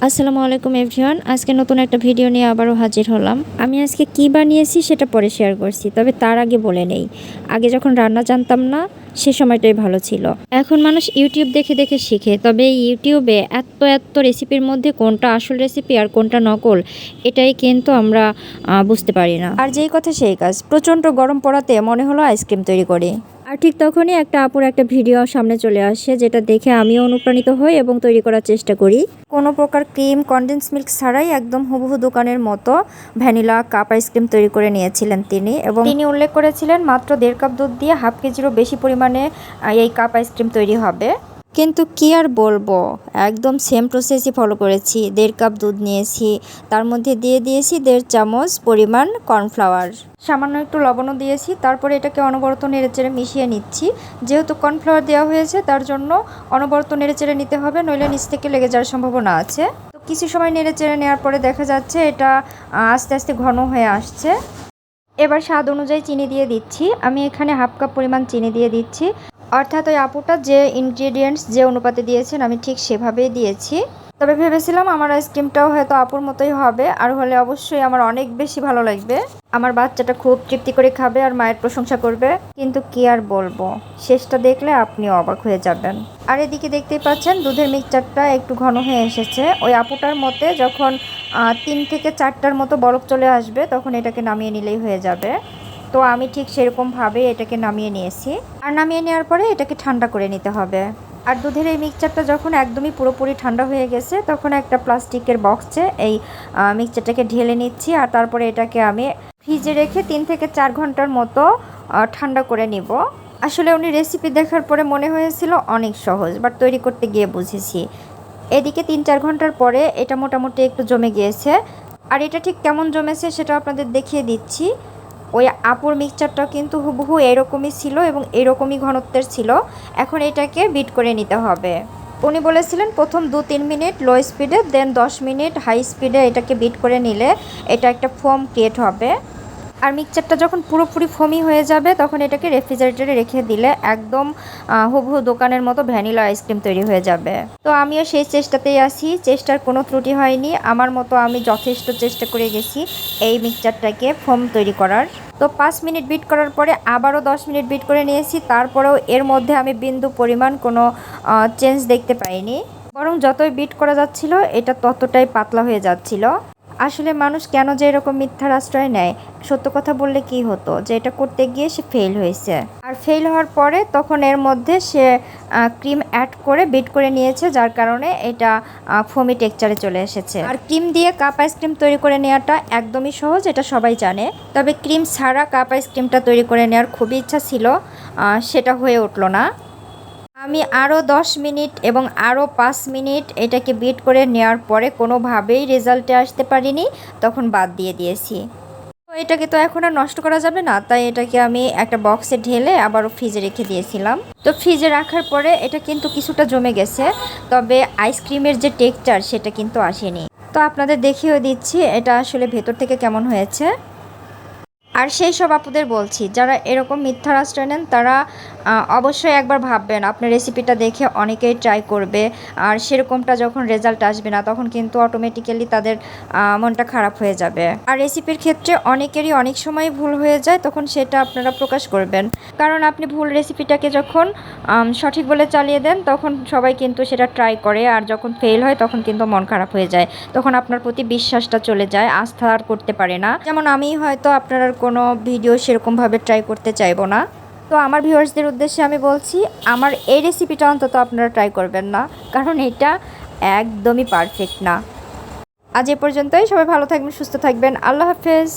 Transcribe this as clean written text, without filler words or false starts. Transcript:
আসসালামু আলাইকুম এভরিওয়ান। আজকে নতুন একটা ভিডিও নিয়ে আবারও হাজির হলাম। আমি আজকে কি বানিয়েছি সেটা পরে শেয়ার করছি, তবে তার আগে বলে নেই, আগে যখন রান্না জানতাম না সে সময়টাই ভালো ছিল। এখন মানুষ ইউটিউব দেখে দেখে শিখে, তবে এই ইউটিউবে এত এত রেসিপির মধ্যে কোনটা আসল রেসিপি আর কোনটা নকল এটাই কিন্তু আমরা বুঝতে পারি না। আর যেই কথা সেই কাজ, প্রচণ্ড গরম পড়াতে মনে হলো আইসক্রিম তৈরি করি। আর ঠিক তখনই একটা আপুর একটা ভিডিও সামনে চলে আসে, যেটা দেখে আমিও অনুপ্রাণিত হই এবং তৈরি করার চেষ্টা করি। কোনো প্রকার ক্রিম, কনডেন্স মিল্ক ছাড়াই একদম হুবহু দোকানের মতো ভ্যানিলা কাপ আইসক্রিম তৈরি করে নিয়েছিলেন তিনি। এবং তিনি উল্লেখ করেছিলেন মাত্র 1.5 কাপ দুধ দিয়ে হাফ কেজিরও বেশি পরিমাণে এই কাপ আইসক্রিম তৈরি হবে। কিন্তু কি আর বলবো, একদম সেম প্রসেসই ফলো করেছি। 1.5 কাপ দুধ নিয়েছি, তার মধ্যে দিয়ে দিয়েছি 1.5 চামচ পরিমাণ কর্নফ্লাওয়ার, সামান্য একটু লবণও দিয়েছি। তারপরে এটাকে অনবরত নেড়েচেড়ে মিশিয়ে নিচ্ছি। যেহেতু কর্নফ্লাওয়ার দেওয়া হয়েছে তার জন্য অনবরত নেড়েচেড়ে নিতে হবে, নইলে নিচ থেকে লেগে যাওয়ার সম্ভাবনা আছে। তো কিছু সময় নেড়েচেড়ে নেওয়ার পরে দেখা যাচ্ছে এটা আস্তে আস্তে ঘন হয়ে আসছে। এবার স্বাদ অনুযায়ী চিনি দিয়ে দিচ্ছি। আমি এখানে হাফ কাপ পরিমাণ চিনি দিয়ে দিচ্ছি, অর্থাৎ ওই আপুটা যে ইনগ্রেডিয়েন্টস যে অনুপাতে দিয়েছেন আমি ঠিক সেভাবেই দিয়েছি। তবে ভেবেছিলাম আমার আইসক্রিমটাও হয়তো আপুর মতোই হবে, আর হলে অবশ্যই আমার অনেক বেশি ভালো লাগবে। আমার বাচ্চাটা খুব তৃপ্তি করে খাবে আর মায়ের প্রশংসা করবে। কিন্তু কি আর বলবো, শেষটা দেখলে আপনিও অবাক হয়ে যাবেন। আর এদিকে দেখতেই পাচ্ছেন দুধের মিক্সচারটা একটু ঘন হয়ে এসেছে। ওই আপুটার মতে যখন 3 থেকে 4টার মতো বরফ চলে আসবে তখন এটাকে নামিয়ে নিলেই হয়ে যাবে। তো আমি ঠিক সেরকমভাবে এটাকে নামিয়ে নিয়েছি। আর নামিয়ে নেওয়ার পরে এটাকে ঠান্ডা করে নিতে হবে। আর দুধের এই মিক্সচারটা যখন একদমই পুরোপুরি ঠান্ডা হয়ে গেছে তখন একটা প্লাস্টিকের বক্সে এই মিক্সচারটাকে ঢেলে নিচ্ছি। আর তারপরে এটাকে আমি ফ্রিজে রেখে 3 থেকে 4 ঘন্টার মতো ঠান্ডা করে নিব। আসলে উনি রেসিপি দেখার পরে মনে হয়েছিল অনেক সহজ, বাট তৈরি করতে গিয়ে বুঝেছি। এদিকে 3-4 ঘন্টার পরে এটা মোটামুটি একটু জমে গিয়েছে। আর এটা ঠিক কেমন জমেছে সেটা আপনাদের দেখিয়ে দিচ্ছি। ওই আপুর মিক্সচারটাও কিন্তু হুবহু এরকমই ছিল এবং এরকমই ঘনত্বের ছিল। এখন এটাকে বিট করে নিতে হবে। উনি বলেছিলেন প্রথম 2-3 মিনিট লো স্পিডে, দেন 10 মিনিট হাই স্পিডে এটাকে বিট করে নিলে এটা একটা ফোম ক্রিয়েট হবে। আর মিক্সচারটা যখন পুরোপুরি ফোমি হয়ে যাবে তখন এটাকে রেফ্রিজারেটরে রেখে দিলে একদম হুবহু দোকানের মতো ভ্যানিলা আইসক্রিম তৈরি হয়ে যাবে। তো আমিও সেই চেষ্টাতেই আছি, চেষ্টার কোনো ত্রুটি হয়নি। আমার মতো আমি যথেষ্ট চেষ্টা করে গেছি এই মিক্সচারটাকে ফোম তৈরি করার। তো 5 মিনিট বিট করার পরে আবারও 10 মিনিট বিট করে নিয়েছি। তারপরেও এর মধ্যে আমি বিন্দু পরিমাণ কোনো চেঞ্জ দেখতে পাইনি, বরং যতই বিট করা যাচ্ছিল এটা ততটাই পাতলা হয়ে যাচ্ছিল। আসলে মানুষ কেন যে এরকম মিথ্যার আশ্রয় নেয়, সত্য কথা বললে কি হতো যে এটা করতে গিয়ে সে ফেল হয়েছে। আর ফেল হওয়ার পরে তখন এর মধ্যে সে ক্রিম অ্যাড করে বিট করে নিয়েছে, যার কারণে এটা ফোমি টেক্সচারে চলে এসেছে। আর ক্রিম দিয়ে কাপ আইসক্রিম তৈরি করে নেওয়াটা একদমই সহজ, এটা সবাই জানে। তবে ক্রিম ছাড়া কাপ আইসক্রিমটা তৈরি করে নেওয়ার খুবই ইচ্ছা ছিল, সেটা হয়ে উঠলো না। আমি আরও 10 মিনিট এবং আরও 5 মিনিট এটাকে বিট করে নেওয়ার পরে কোনোভাবেই রেজাল্টে আসতে পারিনি, তখন বাদ দিয়ে দিয়েছি। তো এটাকে তো এখন আর নষ্ট করা যাবে না, তাই এটাকে আমি একটা বক্সে ঢেলে আবারও ফ্রিজে রেখে দিয়েছিলাম। তো ফ্রিজে রাখার পরে এটা কিন্তু কিছুটা জমে গেছে, তবে আইসক্রিমের যে টেক্সচার সেটা কিন্তু আসেনি। তো আপনাদের দেখিয়ে দিচ্ছি এটা আসলে ভেতর থেকে কেমন হয়েছে। আর সেই সব আপুদের বলছি যারা এরকম মিথ্যার আশ্রয় নেন তারা অবশ্যই একবার ভাববেন, আপনার রেসিপিটা দেখে অনেকেই ট্রাই করবে, আর সেরকমটা যখন রেজাল্ট আসবে না তখন কিন্তু অটোমেটিক্যালি তাদের মনটা খারাপ হয়ে যাবে। আর রেসিপির ক্ষেত্রে অনেকেরই অনেক সময় ভুল হয়ে যায়, তখন সেটা আপনারা প্রকাশ করবেন। কারণ আপনি ভুল রেসিপিটাকে যখন সঠিক বলে চালিয়ে দেন তখন সবাই কিন্তু সেটা ট্রাই করে, আর যখন ফেল হয় তখন কিন্তু মন খারাপ হয়ে যায়, তখন আপনার প্রতি বিশ্বাসটা চলে যায়, আস্থা আর করতে পারে না। যেমন আমি হয়তো আপনার কোনো ভিডিও সেরকমভাবে ট্রাই করতে চাইবো না। তো আমার ভিউয়ার্সদের উদ্দেশ্যে আমি বলছি, আমার এই রেসিপিটা অন্তত আপনারা ট্রাই করবেন না, কারণ এটা একদমই পারফেক্ট না। আজ এ পর্যন্তই, সবাই ভালো থাকবেন, সুস্থ থাকবেন, আল্লাহ হাফেজ।